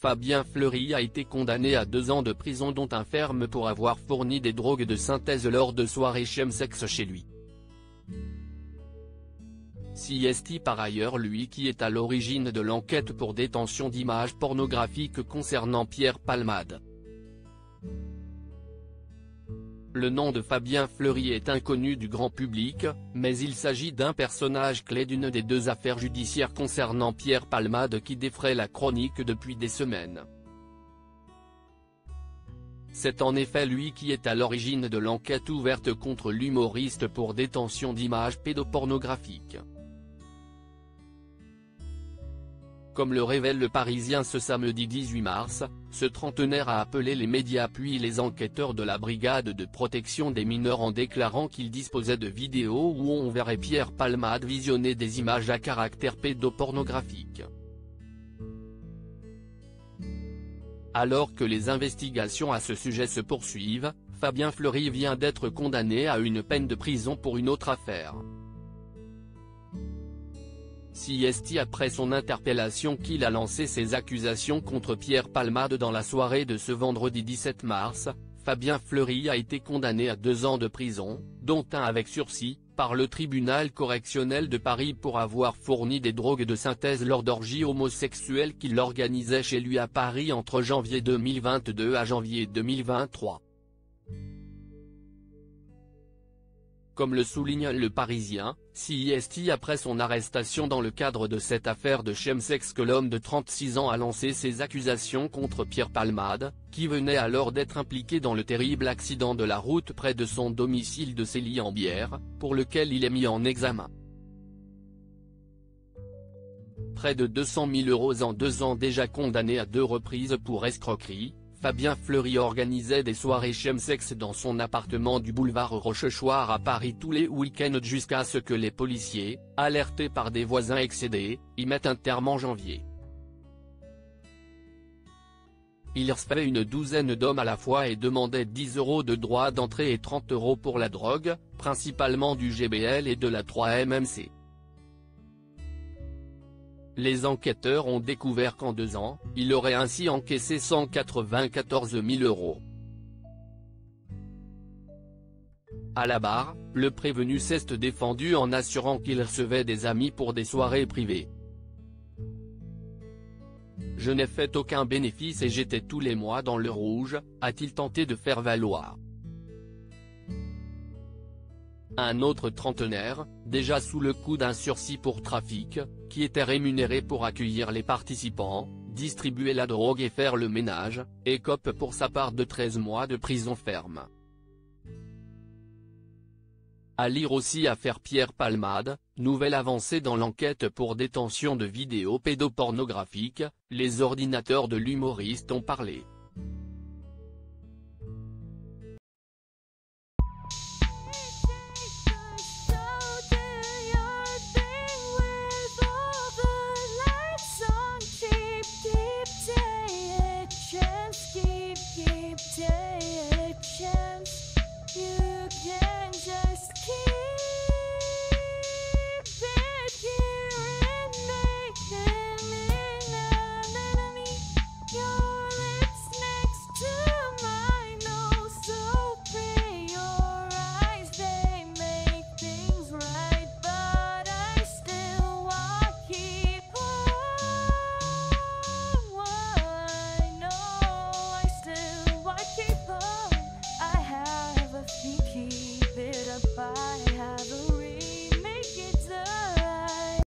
Fabien Fleury a été condamné à 2 ans de prison dont un ferme pour avoir fourni des drogues de synthèse lors de soirées chemsex chez lui. CST par ailleurs lui qui est à l'origine de l'enquête pour détention d'images pornographiques concernant Pierre Palmade. Le nom de Fabien Fleury est inconnu du grand public, mais il s'agit d'un personnage clé d'une des 2 affaires judiciaires concernant Pierre Palmade qui défraient la chronique depuis des semaines. C'est en effet lui qui est à l'origine de l'enquête ouverte contre l'humoriste pour détention d'images pédopornographiques. Comme le révèle Le Parisien ce samedi 18 mars, ce trentenaire a appelé les médias puis les enquêteurs de la brigade de protection des mineurs en déclarant qu'il disposait de vidéos où on verrait Pierre Palmade visionner des images à caractère pédopornographique. Alors que les investigations à ce sujet se poursuivent, Fabien Fleury vient d'être condamné à une peine de prison pour une autre affaire. CST après son interpellation qu'il a lancé ses accusations contre Pierre Palmade dans la soirée de ce vendredi 17 mars, Fabien Fleury a été condamné à 2 ans de prison, dont 1 avec sursis, par le tribunal correctionnel de Paris pour avoir fourni des drogues de synthèse lors d'orgies homosexuelles qu'il organisait chez lui à Paris entre janvier 2022 à janvier 2023. Comme le souligne Le Parisien, CST après son arrestation dans le cadre de cette affaire de chemsex que l'homme de 36 ans a lancé ses accusations contre Pierre Palmade, qui venait alors d'être impliqué dans le terrible accident de la route près de son domicile de Célie-en-Bière, pour lequel il est mis en examen. Près de 200 000 € en 2 ans déjà condamné à 2 reprises pour escroquerie, Fabien Fleury organisait des soirées chemsex dans son appartement du boulevard Rochechouart à Paris tous les week-ends jusqu'à ce que les policiers, alertés par des voisins excédés, y mettent un terme en janvier. Il recevait une 12aine d'hommes à la fois et demandait 10 € de droits d'entrée et 30 € pour la drogue, principalement du GBL et de la 3-MMC. Les enquêteurs ont découvert qu'en 2 ans, il aurait ainsi encaissé 194 000 €. À la barre, le prévenu s'est défendu en assurant qu'il recevait des amis pour des soirées privées. Je n'ai fait aucun bénéfice et j'étais tous les mois dans le rouge, a-t-il tenté de faire valoir. Un autre trentenaire, déjà sous le coup d'un sursis pour trafic, qui était rémunéré pour accueillir les participants, distribuer la drogue et faire le ménage, écope pour sa part de 13 mois de prison ferme. À lire aussi affaire Pierre Palmade, nouvelle avancée dans l'enquête pour détention de vidéos pédopornographiques, les ordinateurs de l'humoriste ont parlé.